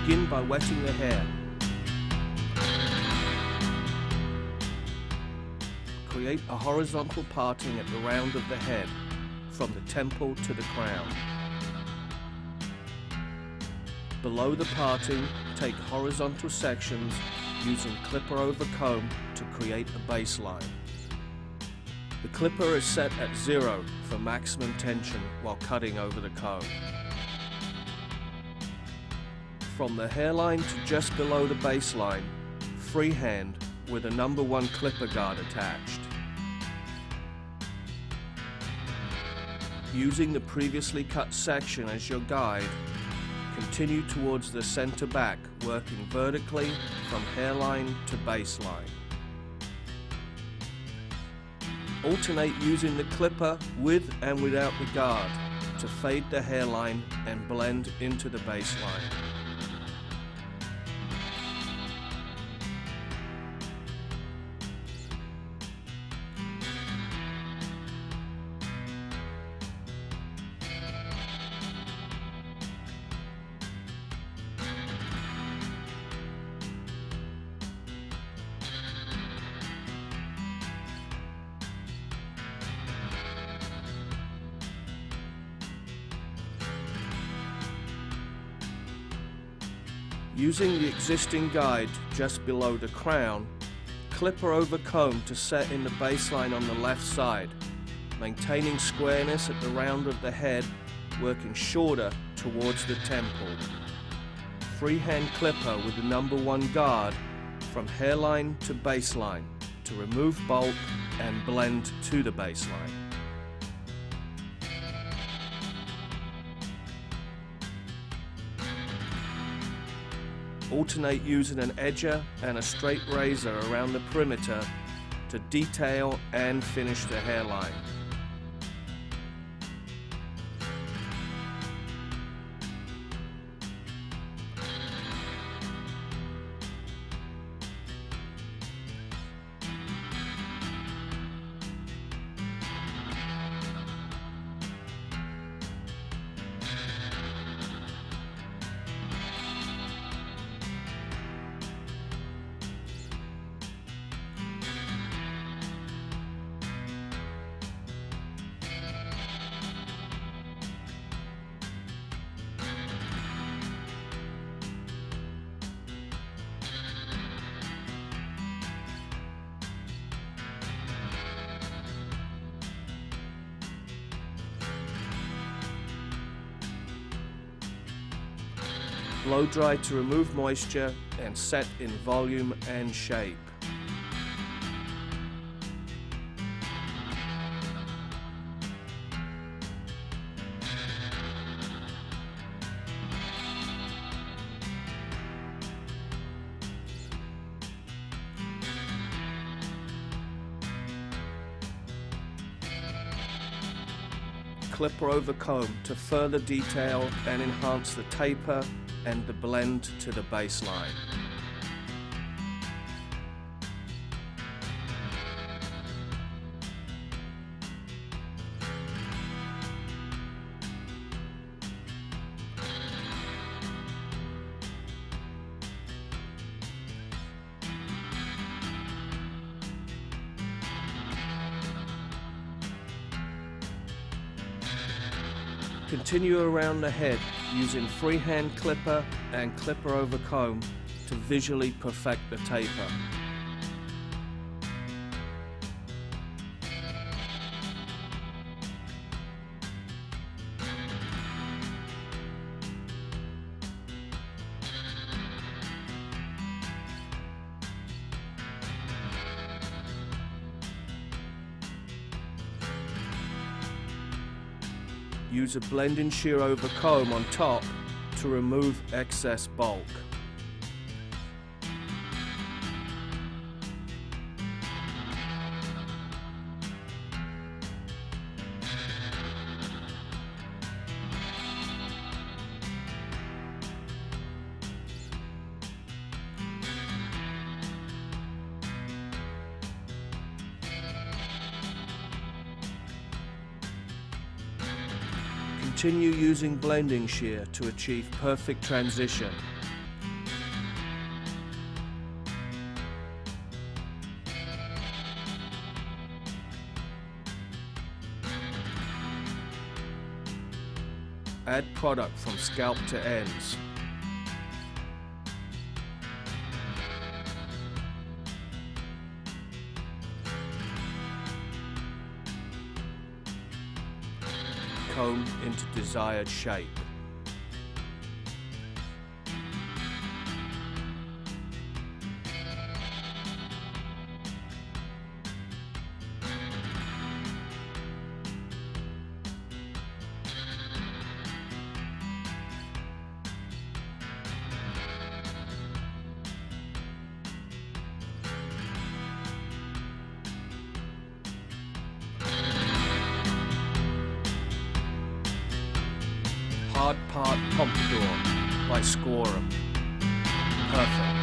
Begin by wetting the hair. Create a horizontal parting at the round of the head, from the temple to the crown. Below the parting, take horizontal sections using clipper over comb to create a baseline. The clipper is set at 0 for maximum tension while cutting over the comb. From the hairline to just below the baseline, freehand with a number 1 clipper guard attached. Using the previously cut section as your guide, continue towards the center back, working vertically from hairline to baseline. Alternate using the clipper with and without the guard to fade the hairline and blend into the baseline. Using the existing guide just below the crown, clipper over comb to set in the baseline on the left side, maintaining squareness at the round of the head, working shorter towards the temple. Freehand clipper with the number 1 guard from hairline to baseline to remove bulk and blend to the baseline. Alternate using an edger and a straight razor around the perimeter to detail and finish the hairline. Blow dry to remove moisture and set in volume and shape. Clipper over comb to further detail and enhance the taper and the blend to the baseline. Continue around the head using freehand clipper and clipper over comb to visually perfect the taper. Use a blending shear over comb on top to remove excess bulk. Continue using blending shear to achieve perfect transition. Add product from scalp to ends. Comb into desired shape. Hard Part Pompadour by Schorem. Perfect.